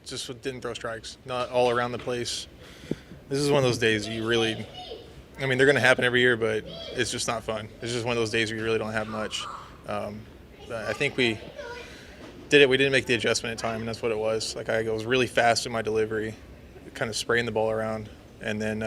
just didn't throw strikes, not all around the place. This is one of those days you really, I mean, they're going to happen every year, but it's just not fun. It's just one of those days where you really don't have much. But I think we did it. We didn't make the adjustment in time, and that's what it was. Like, I was really fast in my delivery, kind of spraying the ball around, and then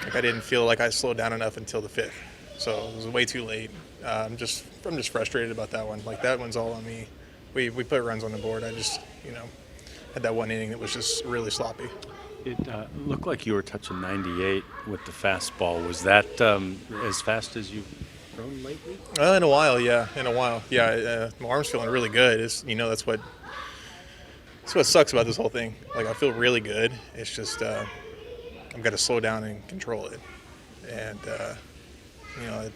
like I didn't feel like I slowed down enough until the fifth. So it was way too late. I'm just frustrated about that one. Like, that one's all on me. We put runs on the board. I just, had that one inning that was just really sloppy. It looked like you were touching 98 with the fastball. Was that as fast as you've thrown lately? In a while, yeah. My arm's feeling really good. That's what sucks about this whole thing. Like, I feel really good. It's just I've got to slow down and control it. And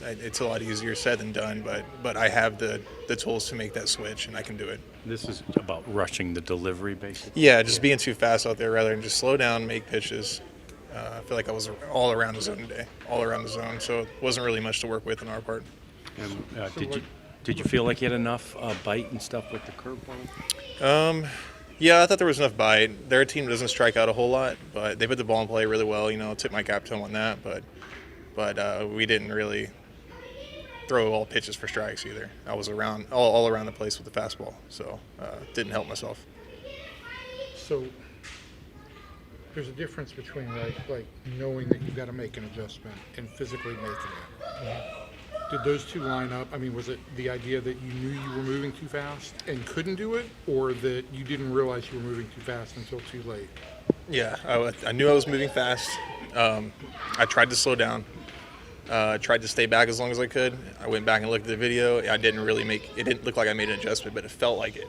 it's a lot easier said than done. But I have the tools to make that switch, and I can do it. This is about rushing the delivery, basically? Yeah, just being too fast out there rather than just slow down, make pitches. I feel like I was all around the zone today, so it wasn't really much to work with on our part. And did you feel like you had enough bite and stuff with the curveball? Yeah, I thought there was enough bite. Their team doesn't strike out a whole lot, but they put the ball in play really well. Tip my cap to them on that, but we didn't really throw all pitches for strikes either. I was all around the place with the fastball, so didn't help myself. So there's a difference between like knowing that you've got to make an adjustment and physically making it. Mm-hmm. Did those two line up? I mean, was it the idea that you knew you were moving too fast and couldn't do it, or that you didn't realize you were moving too fast until too late? Yeah, I knew I was moving fast. I tried to slow down. Tried to stay back as long as I could. I went back and looked at the video. It didn't look like I made an adjustment, but it felt like it.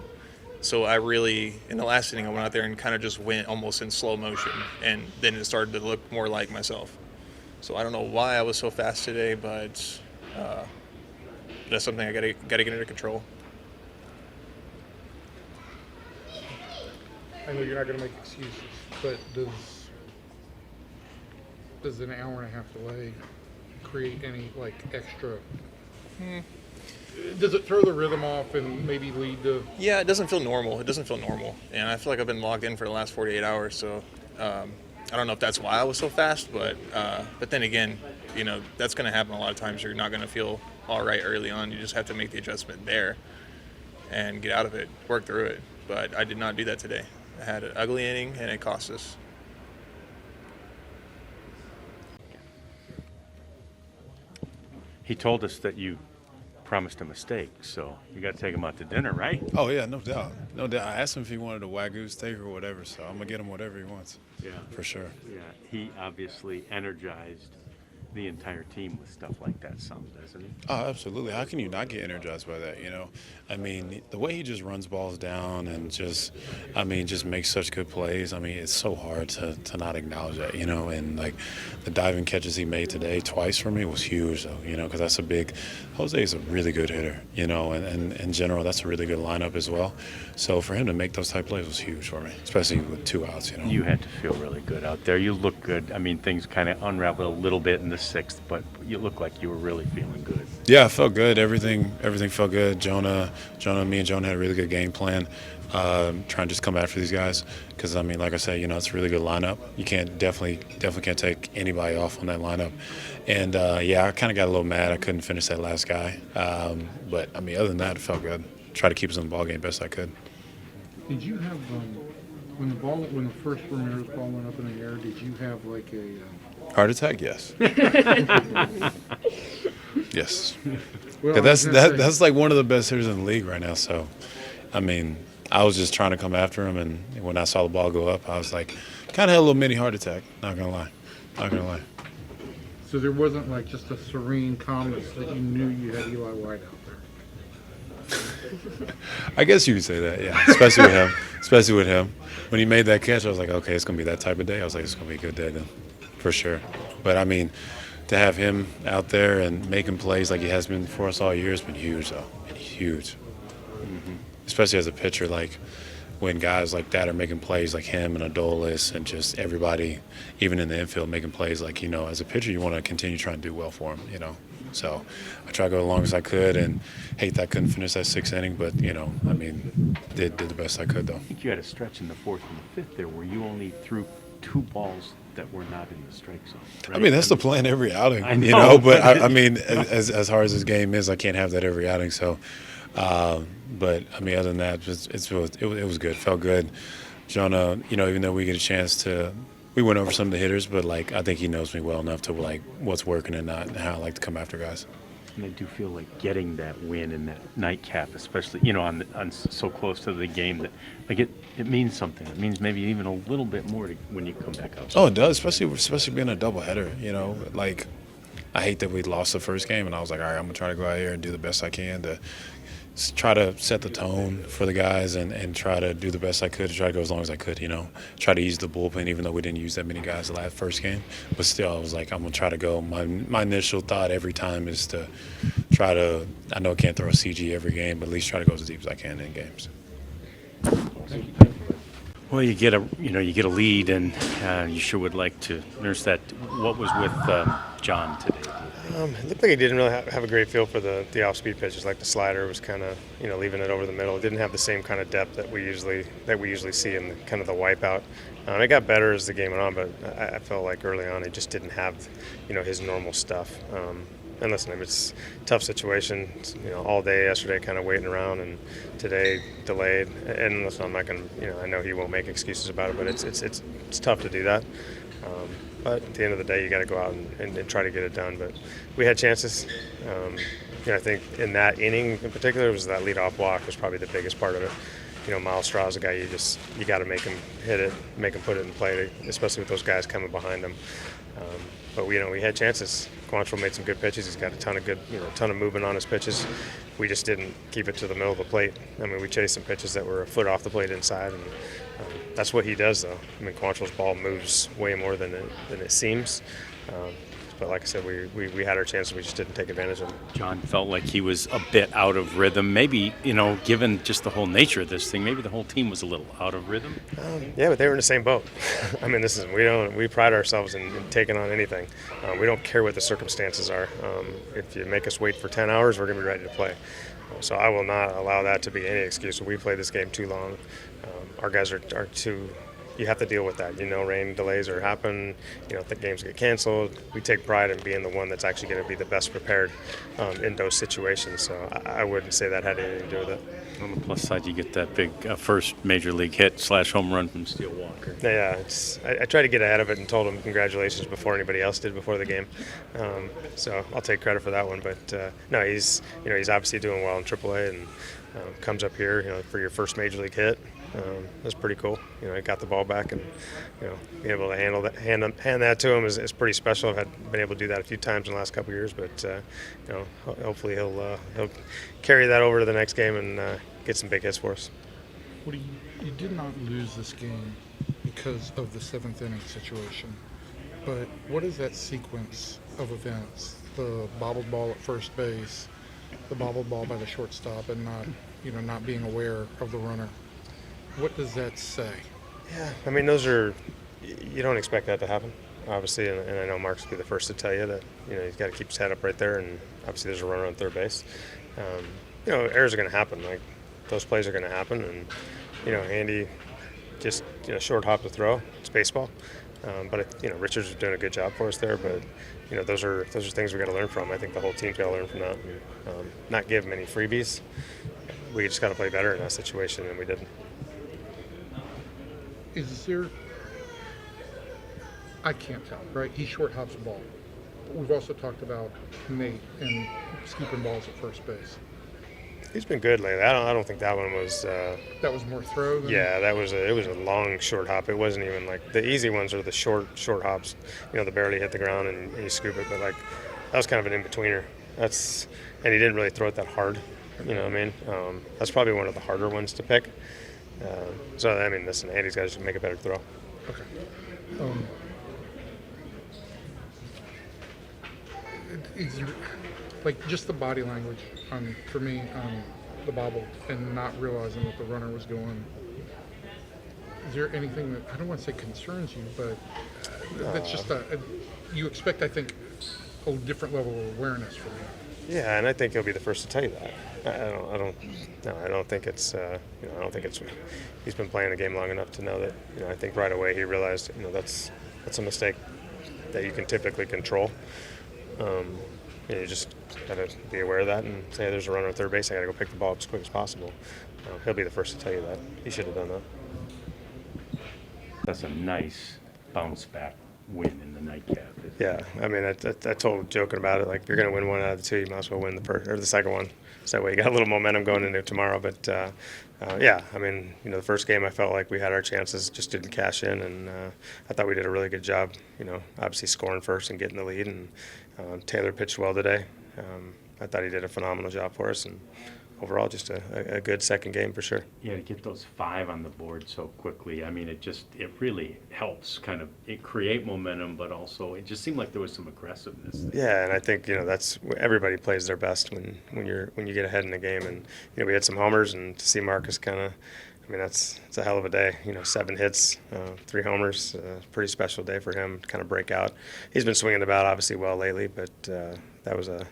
So I really, in the last inning, I went out there and kind of just went almost in slow motion, and then it started to look more like myself. So I don't know why I was so fast today, but that's something I gotta get under control. I know you're not going to make excuses, but does an hour and a half delay create any extra? Does it throw the rhythm off and maybe lead to? Yeah, it doesn't feel normal. And I feel like I've been logged in for the last 48 hours. So I don't know if that's why I was so fast, but then again, that's going to happen a lot of times. You're not going to feel all right early on. You just have to make the adjustment there and get out of it, work through it. But I did not do that today. I had an ugly inning, and it cost us. He told us that you promised him a steak, so you got to take him out to dinner, right? Oh, yeah, no doubt. No doubt. I asked him if he wanted a Wagyu steak or whatever, so I'm going to get him whatever he wants. Yeah. For sure. Yeah, he obviously energized the entire team with stuff like that some, doesn't he? Oh, absolutely. How can you not get energized by that, I mean, the way he just runs balls down and just makes such good plays. I mean, it's so hard to not acknowledge that, and the diving catches he made today twice for me was huge, though, because that's Jose is a really good hitter, and in general, that's a really good lineup as well. So for him to make those type plays was huge for me, especially with 2 outs, You had to feel really good out there. You looked good. I mean, things kind of unraveled a little bit in the 6th, but you looked like you were really feeling good. Yeah, I felt good. Everything felt good. Me and Jonah had a really good game plan, trying to just come after these guys. Because, like I said, it's a really good lineup. You definitely can't take anybody off on that lineup. And, I kind of got a little mad. I couldn't finish that last guy. But, other than that, it felt good. Try to keep us in the ballgame best I could. Did you have, when the first Ramirez ball went up in the air, did you have a... Heart attack? Yes. Yes. Well, that's like one of the best hitters in the league right now. So, I was just trying to come after him, and when I saw the ball go up, I was like, kind of had a little mini heart attack. Not gonna lie. So there wasn't just a serene calmness that you knew you had Eli White out there. I guess you could say that, yeah. Especially with him. When he made that catch, I was like, okay, it's gonna be that type of day. I was like, it's gonna be a good day then, for sure. But to have him out there and making plays like he has been for us all year has been huge, though. Huge. Mm-hmm. Especially as a pitcher, when guys like that are making plays like him and Adolis and just everybody, even in the infield, making plays as a pitcher, you want to continue trying to do well for him, So I tried to go as long as I could, and hate that I couldn't finish that sixth inning, but I mean, did the best I could though. I think you had a stretch in the fourth and the fifth there where you only threw 2 balls that were not in the strike zone. Right? I mean, that's the plan every outing, I know, but I mean, as hard as this game is, I can't have that every outing. So, but I mean, other than that, it was good. Felt good. Jonah, even though we get a chance to, we went over some of the hitters, but like I think he knows me well enough to like what's working and not, and how I like to come after guys. And I do feel like getting that win in that nightcap, especially on so close to the game, that like it means something. It means maybe even a little bit more when you come back out. Oh, it does, especially being a doubleheader. Like I hate that we lost the first game, and I was like, all right, I'm gonna try to go out here and do the best I can to try to set the tone for the guys and try to do the best I could to try to go as long as I could, try to ease the bullpen, even though we didn't use that many guys the first game. But still, I was like, I'm going to try to go. My initial thought every time is to try to, I know I can't throw a CG every game, but at least try to go as deep as I can in games. Well, you get a lead, and you sure would like to nurse that. What was with John today? It looked like he didn't really have a great feel for the off-speed pitches. Like the slider was kind of leaving it over the middle. It didn't have the same kind of depth that we usually see in kind of the wipeout. It got better as the game went on, but I felt like early on he just didn't have his normal stuff. And listen, it's a tough situation. All day yesterday, kind of waiting around, and today delayed. And listen, I'm not going to. I know he won't make excuses about it, but it's tough to do that. But at the end of the day, you got to go out and try to get it done. But we had chances. I think in that inning in particular, it was that leadoff walk was probably the biggest part of it. Miles Straw's a guy you got to make him hit it, make him put it in play, especially with those guys coming behind him. But we had chances. Quantrill made some good pitches. He's got a ton of movement on his pitches. We just didn't keep it to the middle of the plate. I mean, we chased some pitches that were a foot off the plate inside, and that's what he does, though. I mean, Quantrill's ball moves way more than it seems. But like I said, we had our chances. We just didn't take advantage of them. John felt like he was a bit out of rhythm. Maybe, given just the whole nature of this thing, maybe the whole team was a little out of rhythm. Yeah, but they were in the same boat. I mean, we pride ourselves in taking on anything. We don't care what the circumstances are. If you make us wait for 10 hours, we're going to be ready to play. So I will not allow that to be any excuse. We played this game too long. Our guys are too. You have to deal with that. Rain delays are happen. The games get canceled. We take pride in being the one that's actually going to be the best prepared in those situations. So I wouldn't say that had anything to do with it. On the plus side, you get that big first major league hit / home run from Steele Walker. Yeah, I tried to get ahead of it and told him congratulations before anybody else did before the game. So I'll take credit for that one. But no, he's obviously doing well in AAA and comes up here for your first major league hit. That's pretty cool. He got the ball back, and being able to hand that to him is pretty special. I've been able to do that a few times in the last couple of years, but hopefully he'll carry that over to the next game and get some big hits for us. Woody, you did not lose this game because of the seventh inning situation, but what is that sequence of events? The bobbled ball at first base, the bobbled ball by the shortstop, and not being aware of the runner. What does that say? Yeah, I mean, those are, you don't expect that to happen, obviously, and I know Mark's will be the first to tell you that, he's got to keep his head up right there, and obviously there's a runner on third base. Errors are going to happen, like those plays are going to happen, and, Andy just, short hop to throw, it's baseball. But Richards is doing a good job for us there, but, those are things we got to learn from. I think the whole team's got to learn from that, and not give him any freebies. We just got to play better in that situation, and we didn't. Is there, I can't tell, right? He short hops the ball. But we've also talked about Nate and scooping balls at first base. He's been good lately. I don't think that one was. That was more throw than. Yeah, it was a long short hop. It wasn't even like the easy ones are the short hops. That barely hit the ground and you scoop it. But like that was kind of an in-betweener. And he didn't really throw it that hard. You know what I mean? That's probably one of the harder ones to pick. So I mean, listen, Andy's got to make a better throw. Okay. Like just the body language for me on the bobble and not realizing that the runner was going. Is there anything that I don't want to say concerns you, but that's just you expect, I think, whole different level of awareness for him. Yeah, and I think he'll be the first to tell you that. I don't think it's, I don't think it's. He's been playing the game long enough to know that. I think right away he realized, that's a mistake that you can typically control. You just got to be aware of that and say, there's a runner at third base. I got to go pick the ball up as quick as possible. He'll be the first to tell you that. He should have done that. That's a nice bounce back win in the nightcap. Yeah, I mean, I told joking about it, like, if you're going to win one out of the two, you might as well win the second one. So that way you got a little momentum going into tomorrow. But, yeah, I mean, the first game I felt like we had our chances, just didn't cash in. And I thought we did a really good job, obviously scoring first and getting the lead. And Taylor pitched well today. I thought he did a phenomenal job for us. And overall, just a good second game for sure. Yeah, to get those 5 on the board so quickly, I mean, it really helps it create momentum, but also it just seemed like there was some aggressiveness there. Yeah, and I think that's everybody plays their best when you get ahead in the game, and we had some homers, and to see Marcus it's a hell of a day. 7 hits, 3 homers, pretty special day for him to kind of break out. He's been swinging the bat obviously well lately, but that was a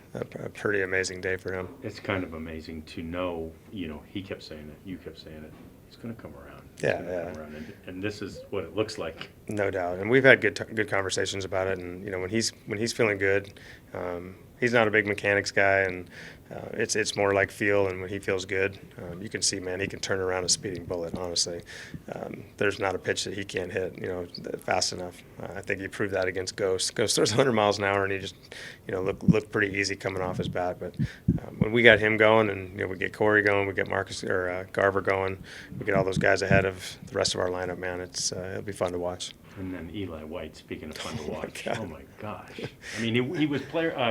pretty amazing day for him. It's kind of amazing to know, he kept saying it, you kept saying it. It's going to come around. Yeah. Come around. And this is what it looks like. No doubt, and we've had good conversations about it. And when he's feeling good, he's not a big mechanics guy, and it's more like feel. And when he feels good, you can see, man, he can turn around a speeding bullet. Honestly, there's not a pitch that he can't hit, fast enough. I think he proved that against Ghost. Ghost throws 100 miles an hour, and he just, looked pretty easy coming off his bat. But when we got him going, and we get Corey going, we get Marcus or Garver going, we get all those guys ahead of the rest of our lineup. Man, it'll be fun to watch. And then Eli White, speaking of fun to watch. God. Oh my gosh! I mean, he was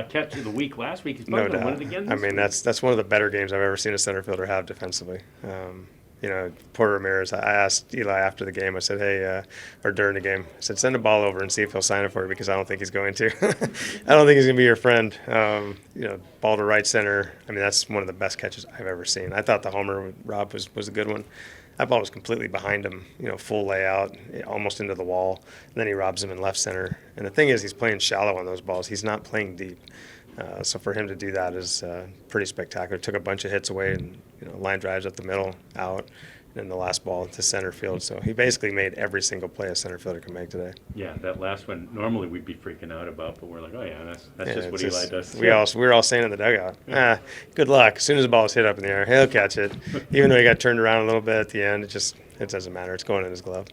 catch of the week last week. He's No probably going to win doubt. it again. I This mean, week. that's one of the better games I've ever seen a center fielder have defensively. Porter Ramirez, I asked Eli after the game, I said, hey, or during the game, I said, send a ball over and see if he'll sign it for you, because I don't think he's going to. I don't think he's going to be your friend. Ball to right center. I mean, that's one of the best catches I've ever seen. I thought the homer with Rob was a good one. That ball was completely behind him, full layout, almost into the wall. And then he robs him in left center. And the thing is, he's playing shallow on those balls. He's not playing deep. So for him to do that is pretty spectacular. Took a bunch of hits away, and line drives up the middle, out, and then the last ball to center field. So he basically made every single play a center fielder can make today. Yeah, that last one, normally we'd be freaking out about, but we're like, oh yeah, that's Yeah, just what Eli does. We were all saying in the dugout, good luck. As soon as the ball is hit up in the air, he'll catch it. Even though he got turned around a little bit at the end, it doesn't matter. It's going in his glove.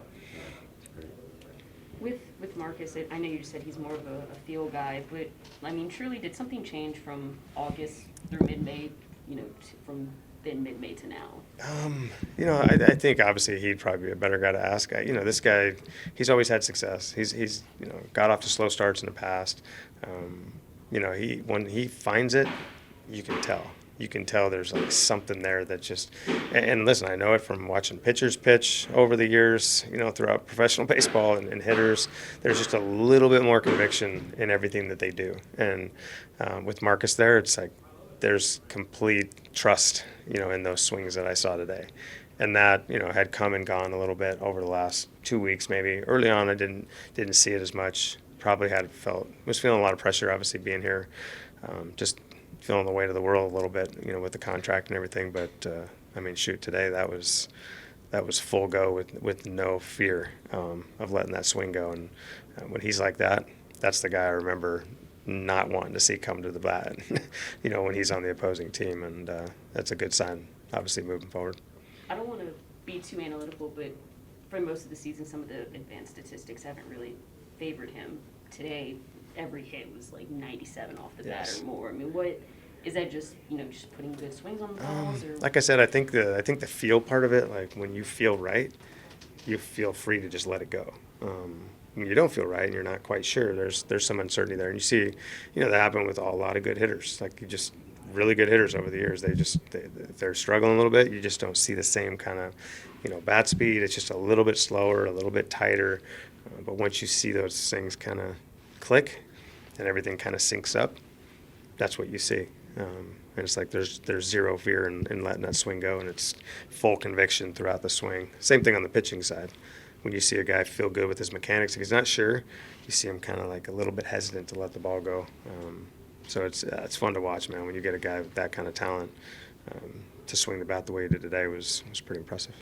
With Marcus, I know you just said he's more of a feel guy, but I mean, truly, did something change from August through mid-May? From then mid-May to now. I think obviously he'd probably be a better guy to ask. This guy, he's always had success. He's got off to slow starts in the past. When he finds it, you can tell. You can tell there's like something there that just, and listen, I know it from watching pitchers pitch over the years, throughout professional baseball and hitters. There's just a little bit more conviction in everything that they do. And with Marcus there, it's like there's complete trust, in those swings that I saw today. And that, had come and gone a little bit over the last 2 weeks maybe. Early on, I didn't see it as much. Probably was feeling a lot of pressure, obviously, being here. Just feeling the weight of the world a little bit, with the contract and everything. But shoot, today that was full go with no fear of letting that swing go. And when he's like that, that's the guy I remember not wanting to see come to the bat. When he's on the opposing team, and that's a good sign, obviously, moving forward. I don't want to be too analytical, but for most of the season, some of the advanced statistics haven't really favored him. Today, every hit was like 97 off the bat or more. I mean, what is that? Just just putting good swings on the balls, or like I said, I think the feel part of it, like when you feel right, you feel free to just let it go. When you don't feel right and you're not quite sure, there's some uncertainty there, and you see, that happen with a lot of good hitters. Like really good hitters over the years, they're struggling a little bit. You just don't see the same kind of bat speed. It's just a little bit slower, a little bit tighter. But once you see those things kind of click and everything kind of syncs up, that's what you see. And it's like there's zero fear in letting that swing go, and it's full conviction throughout the swing. Same thing on the pitching side. when you see a guy feel good with his mechanics, if he's not sure, you see him kind of like a little bit hesitant to let the ball go. So it's fun to watch, man. When you get a guy with that kind of talent, to swing the bat the way he did today was pretty impressive.